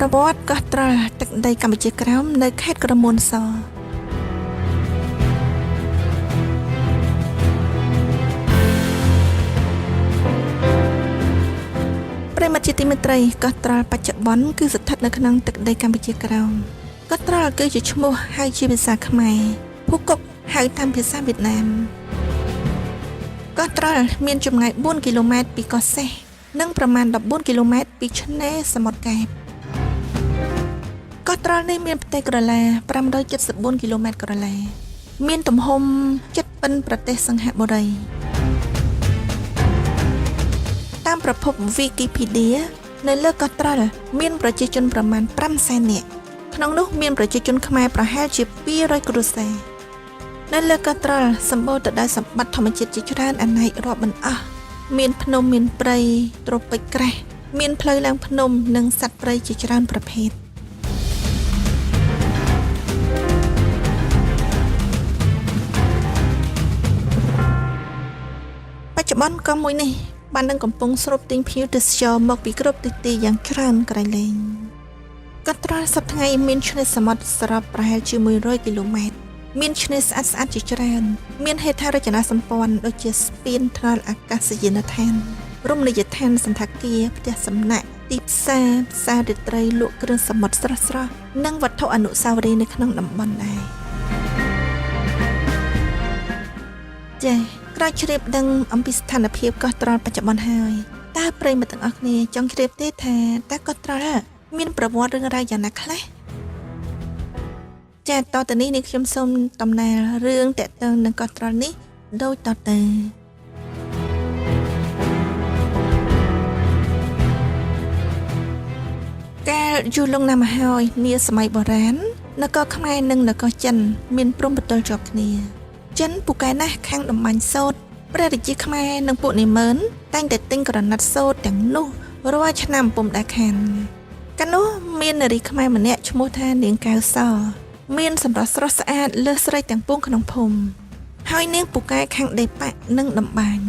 ប្រវត្តិកោះត្រល់ទឹកដីកម្ពុជាក្រោមនៅខេត្តក្រមួនសប្រិមត្តជាទីមេត្រីកោះត្រល់បច្ចុប្បន្នគឺស្ថិតនៅក្នុងទឹកដីកម្ពុជាក្រោមកោះត្រល់គឺជាឈ្មោះហៅជាភាសាខ្មែរភូកុកហៅតាមភាសាវៀតណាមកោះត្រល់មានចម្ងាយ4គីឡូម៉ែត្រពីកោះសេះនិងប្រមាណ14គីឡូម៉ែត្រពីឆ្នេរសមុទ្រកែបកោះត្រល់នេះមានផ្ទៃក្រឡា574គីឡូម៉ែត្រក្រឡាមានទំហំជិតប៉ុនប្រទេសសិង្ហបុរីតាមប្រភព Wikipedia នៅលើកោះត្រល់មានប្រជាជនប្រមាណ500,000 នាក់ក្នុងនោះមានប្រជាជនខ្មែរប្រហែលជា200គ្រួសារនៅលើកោះត្រល់សម្បូរទៅដោយសម្បត្តិធម្មជាតិជាច្រើនអនេករាប់មិនអស់មានភ្នំមានព្រៃត្រូពិចក្រាស់មានផ្លូវឡើងភ្នំនិងសត្វព្រៃជាច្រើនប្រភេទបច្ចុប្បន្នកោះមួយនេះបាននឹងកំពុងស្រូបទាញភ្ញៀវទេសចរមកពីគ្រប់ទិសទីយ៉ាងច្រើនក្រៃលែងកោះត្រល់សប្តាហ៍ថ្ងៃមានឆ្នេរសមុទ្រសរុបប្រហែលជា100គីឡូម៉ែត្រមានឆ្នេរស្អាតៗជាច្រើនមានហេដ្ឋារចនាសម្ព័ន្ធដូចជាស្ពានថ្នល់អាកាសយានដ្ឋានរមណីយដ្ឋានសន្តាគារផ្ទះសំណាក់ទីផ្សារផ្សាររាត្រីលក់គ្រឿងសមុទ្រស្រស់ៗនិងវត្ថុអនុស្សាវរីយ៍នៅក្នុងតំបន់ដែរចា៎ក្រោយជ្រាបដឹងអំពីស្ថានភាពកោះត្រល់បច្ចុប្បន្នហើយតើប្រិយមិត្តទាំងអស់គ្នាចង់ជ្រាបទេថាតើកោះត្រល់មានប្រវត្តិរឿងរ៉ាវយ៉ាងណាខ្លះចាតទៅនេះនេះខ្ញុំសូមតំណាលរឿងតេតឹងនឹងកោះត្រល់នេះដូចតទៅកាលយូរលង់ណាស់មកហើយនាសម័យបុរាណនគរខ្មែរនិងនគរចិនមានព្រំប្រទល់ជាប់គ្នាចិនពូកែណាស់ខាងតំបាញ់សូត្រព្រះរាជាខ្មែរនិងពួកនាម៉ឺនតែងតែទិញក្រណាត់សូត្រទាំងនោះរាល់ឆ្នាំពុំដែលខានកាលនោះមាននារីខ្មែរម្នាក់ឈ្មោះថានាងកៅសមានសម្រស់ស្រស់ស្អាតលើសស្រីទាំងពួងក្នុងភូមិហើយនាងពូកែខាងដេប៉ាក់និងដំបាញ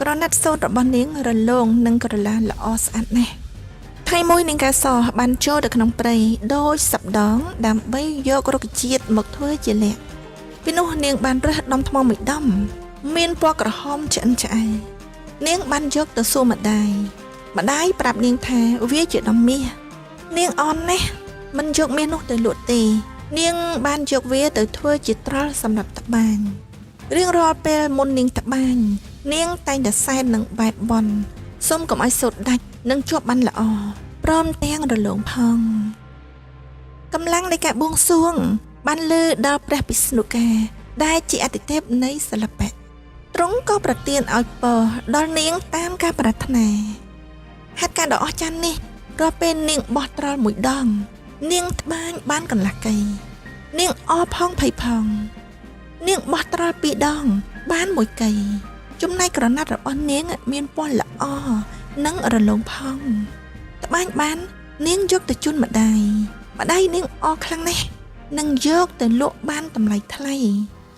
ក្រណាត់សូត្ររបស់នាងរលោងនិងក្រឡាល្អស្អាតណាស់ថ្ងៃមួយនាងកៅសបានចូលទៅក្នុងព្រៃដោយសប្ដងដើម្បីយករុក្ខជាតិមកធ្វើជាល័ខពីនោះនាងបានរើសដុំថ្មមួយដុំមានពណ៌ក្រហមឆ្អិនឆ្អៅនាងបានយកទៅសួរម្ដាយប្រាប់នាងថាវាជាដុំមាសនាងអន់ណាស់មិនយកមាសនោះទៅលក់ទេនាងបានយកវាទៅធ្វើជាត្រល់សម្រាប់ត្បាញរៀងរាល់ពេលមុននាងត្បាញនាងតែងតែសែននឹងបែបបន់សុំកុំឲ្យសូត្រដាច់និងជាប់បានល្អព្រមទាំងរលោងផងកម្លាំងនៃការបួងសួងបានលើដល់ព្រះពិស្ណុកាដែលជាអាទិទេពនៃសិល្បៈទ្រង់ក៏ប្រទានឲ្យពរដល់នាងតាមការប្រាថ្នាហេតុការណ៍ដ៏អស្ចារ្យនេះរាល់ពេលនាងបោះត្រល់មួយដងនាងត្បាញបានកន្លះកៃនាងអផងភ័យផងនាងបោះត្រល់2ដងបាន1កៃចំណែកក្រណាត់របស់នាងមានពណ៌ល្អនិងរលោងផងត្បាញបាននាងយកទៅជូនម្ដាយនាងអខ្លាំងណាស់នឹងយកទៅលក់បានតម្លៃថ្លៃ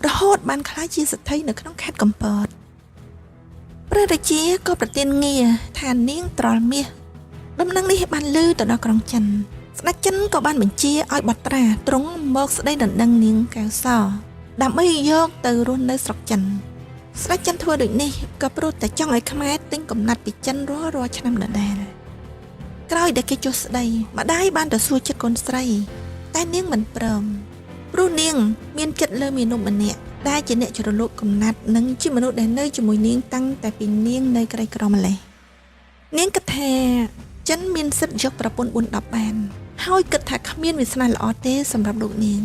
រហូតបានក្លាយជាសេដ្ឋីនៅក្នុងខេត្តកំពតព្រះរាជាក៏ប្រទានងារថានាងត្រល់មាសដំណឹងនេះបានឮទៅដល់ក្រុងចិនស្ដេចចិនក៏បានបញ្ជាឲ្យបុត្រាទ្រង់មកស្ដីដណ្ដឹងនាងកៅសដើម្បីយកទៅរស់នៅស្រុកចិនស្ដេចចិនធ្វើដូចនេះក៏ព្រោះតែចង់ឲ្យខ្មែរទិញកំណាត់ពីចិនរាល់ឆ្នាំដដែលក្រោយដែលគេចុះស្ដីម្ដាយបានទៅសួរចិត្តកូនស្រីតែនាងមិនព្រមព្រោះនាងមានចិត្តលើមាណពម្នាក់ដែលជាអ្នកជ្រលក់កំណាត់និងជាមនុស្សដែលនៅជាមួយនាងតាំងតែពីនាងនៅក្រីក្រម្លេះនាងគិតថាចិនមានសិទ្ធិយកប្រពន្ធ4-10បានហើយគិតថាគ្មានវាសនាល្អទេសម្រាប់លោកនាង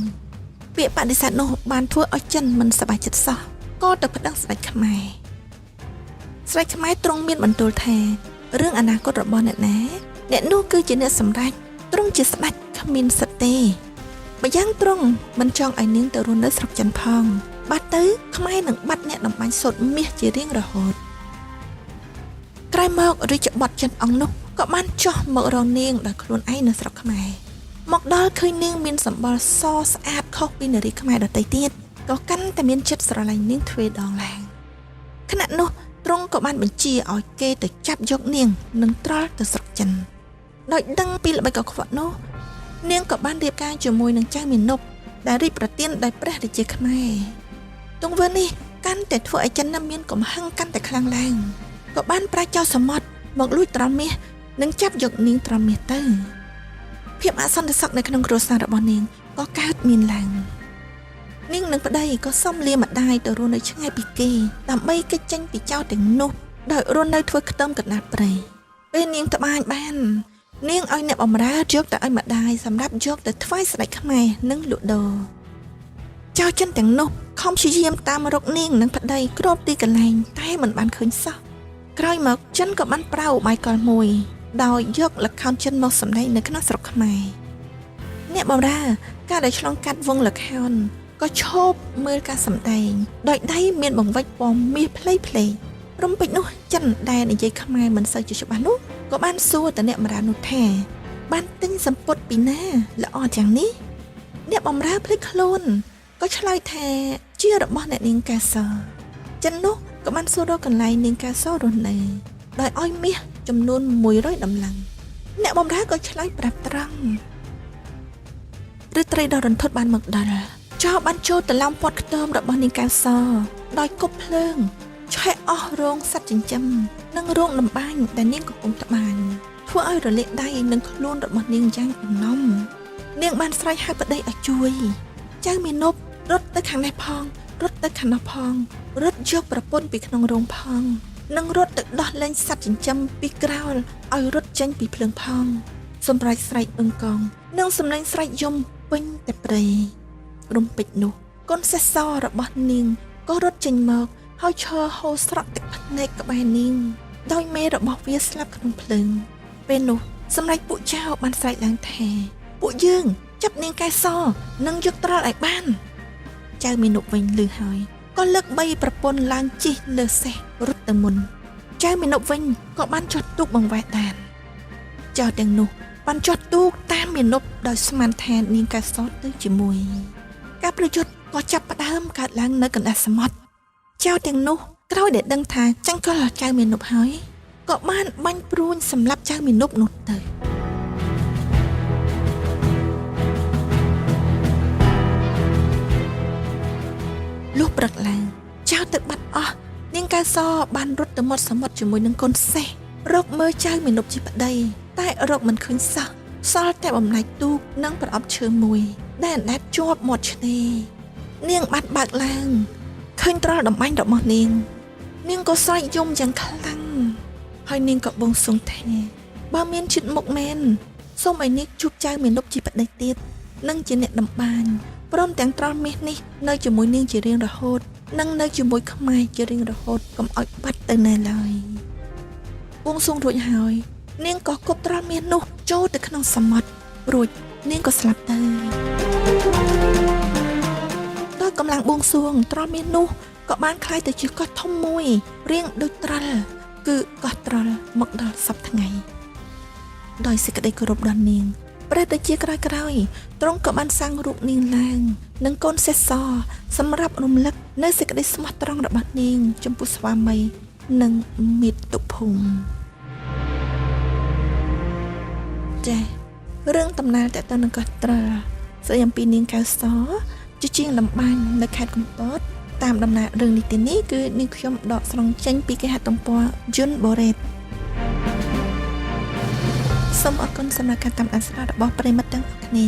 ពាក្យបដិសេធនោះបានធ្វើឲ្យចិនមិនសប្បាយចិត្តសោះក៏ទៅប្តឹងស្ដេចខ្មែរទ្រង់មានបន្ទូលថារឿងអនាគតរបស់អ្នកណាអ្នកនោះគឺជាអ្នកសម្រេចទ្រង់ជាស្ដេចគ្មានសិទ្ធិទេម្យ៉ាងទ្រង់មិនចង់ឲ្យនាងទៅរស់នៅស្រុកចិនផងបាត់ទៅខ្មែរនឹងបាត់អ្នកតម្បាញសូត្រមាសជារៀងរហូតក្រោយមករាជបុត្រចិនអង្គនោះក៏បានចុះមករកនាងដោយខ្លួនឯងនៅស្រុកខ្មែរមកដល់ឃើញនាងមានសម្បុរសស្អាតខុសពីនារីខ្មែរដទៃទៀតក៏កាន់តែមានចិត្តស្រឡាញ់នាងទ្វេដងឡើងខណៈនោះទ្រង់ក៏បានបញ្ជាឲ្យគេទៅចាប់យកនាងនិងត្រល់ទៅស្រុកចិនដោយដឹងពីល្បិចកខ្វក់នោះ នាងក៏បានរៀបការជាមួយនឹងចៅមាណពដែលរៀបប្រទានដោយព្រះរាជាខ្មែរទង្វើនេះកាន់តែធ្វើឲ្យចិនមានកំហឹងកាន់តែខ្លាំងឡើងក៏បានប្រាជ្ញចៅសមុទ្រមកលួចត្រមាសនិងចាប់យកនាងត្រមាសទៅភាពអសន្តិសុខនៅក្នុងគ្រួសាររបស់នាងក៏កើតមានឡើងនាងនិងប្តីក៏សុំលាម្ដាយទៅរស់នៅឆ្ងាយពីគេដើម្បីគេចចេញពីចៅទាំងនោះដោយរស់នៅធ្វើខ្ទឹមកណ្ដាលព្រៃពេលនាងត្បាញបាននាងឲ្យអ្នកបម្រើយកទៅឲ្យម្ដាយសម្រាប់យកទៅថ្វាយស្ដេចខ្មែរនិងលក់ដូរចៅចិនទាំងនោះខំព្យាយាមតាមរកនាងនិងប្តីគ្រប់ទីកន្លែងតែមិនបានឃើញសោះក្រោយមកចិនក៏បានប្រើឧបាយកលមួយដោយយកល្ខោនចិនមកសម្ដែងនៅក្នុងស្រុកខ្មែរអ្នកបម្រើការដែលឆ្លងកាត់វងល្ខោនក៏ឈប់មើលការសម្ដែងដោយដៃមានបង្វិចពណ៌មាសផ្លេករំពេចនោះចិនដែលនិយាយខ្មែរមិនសូវជាច្បាស់នោះក៏បានសួរទៅអ្នកបម្រើនោះថាបានទិញសម្ពុតពីណាល្អយ៉ាងនេះអ្នកបម្រើភ្លេចខ្លួនក៏ឆ្លើយថាជារបស់អ្នកនាងកែសចិននោះក៏បានសួររកកន្លែងនាងកែសរស់នៅដោយឲ្យមាសចំនួន100តម្លឹងអ្នកបម្រើក៏ឆ្លើយប្រាប់ត្រង់ឬត្រីដ៏រន្ធត់បានមកដល់ចោលបានចូលទៅឡោមព័ទ្ធខ្ទមរបស់នាងកែសដោយគប់ភ្លើងឆេះអស់រោងសត្វចិញ្ចឹមនិងរោងដំបាញដែលនាងកំពុងត្បាញធ្វើឲ្យរលាកដៃនិងខ្លួនរបស់នាងយ៉ាងអំណំនាងបានស្រែកហៅប្តីឲ្យជួយចៅមាណពរត់ទៅខាងនេះផងរត់ទៅខាងនោះផងរត់យកប្រពន្ធពីក្នុងរោងផងនិងរត់ទៅដោះលែងសត្វចិញ្ចឹមពីក្រោលឲ្យរត់ចេញពីភ្លើងផងសម្រាប់ស្រែកអង្កងនិងសម្លេងស្រែកយំពេញតែព្រៃរំពេចនោះកូនសេះសរបស់នាងក៏រត់ចេញមកហើយឈរហូរស្រក់ទឹកភ្នែកក្បែរនាងដោយមេរបស់វាស្លាប់ក្នុងភ្លើងពេលនោះសម្ដេចពួកចៅបានស្រែកឡើងថាពួកយើងចាប់នាងកែសនិងយកត្រល់ឲ្យបានចៅមាណពវិញឮហើយក៏លើកបីប្រពន្ធឡើងជិះលើសេះរត់ទៅមុនចៅមាណពវិញក៏បានចុះទូកបង្វែរដានចៅទាំងនោះបានចុះទូកតាមមាណពដោយស្មានថានាងកែសទៅជាមួយការប្រយុទ្ធក៏ចាប់ផ្ដើមកើតឡើងនៅកណ្ដាលសមុទ្រចៅទាំងនោះក្រោយដែលដឹងថាចាញ់កលចៅមាណពហើយក៏បានបាញ់ព្រួញសម្លាប់ចៅមាណពនោះទៅលុះព្រឹកឡើងចៅទឹកបាត់អស់នាងកែសបានរត់ទៅមាត់សមុទ្រជាមួយនឹងកូនសេះរកមើលចៅមាណពជាប្តីតែរកមិនឃើញសោះសល់តែបំលែកទូកនិងប្រអប់ឈើមួយដែលអណ្ដែតជាប់មាត់ឆ្នេរនាងបាត់បើកឡើងឃើញត្រល់ដំបាញ់របស់នាងក៏ស្រែកយំយ៉ាងខ្លាំងហើយនាងក៏បួងសួងថាបើមានចិត្តមុខមែនសូមឲ្យនាងជួបចៅមាណពជាប្តីទៀតនិងជាអ្នកដំបាញព្រមទាំងត្រល់មាសនេះនៅជាមួយនាងជារៀងរហូតនិងនៅជាមួយខ្មែរជារៀងរហូតកុំឲ្យបាត់ទៅណាឡើយបួងសួងរួចហើយនាងក៏គប់ត្រល់មាសនោះចូលទៅក្នុងសមុទ្ររួចនាងក៏ស្លាប់ទៅដោយកម្លាំងបួងសួងត្រល់មាសនោះក៏បានคล้ายទៅជាកោះធំមួយរាងដូចត្រល់គឺកោះត្រល់មកដល់សប្តាហ៍ថ្ងៃដោយសេចក្តីគោរពដល់នាងព្រះរាជាក្រោយទ្រង់ក៏បានសាងរូបនាងឡើងនិងកូនសេះសសម្រាប់រំលឹកនៅសេចក្តីស្មោះត្រង់របស់នាងចំពោះស្វាមីនិងមាតុភូមិចា៎រឿងដំណើរតទៅនឹងកោះត្រល់ស្អីអំពីនាងកែវសជាជាងលំបាញ់នៅខេត្តកំពតតាមដំណើររឿងនេះទីនេះគឺនាងខ្ញុំដកស្រង់ចេញពីគេហទំព័រយុនបូរ៉េតសូមអរគុណសម្រាប់ការតាមដានស្ដាប់របស់ប្រិយមិត្តទាំងអស់គ្នា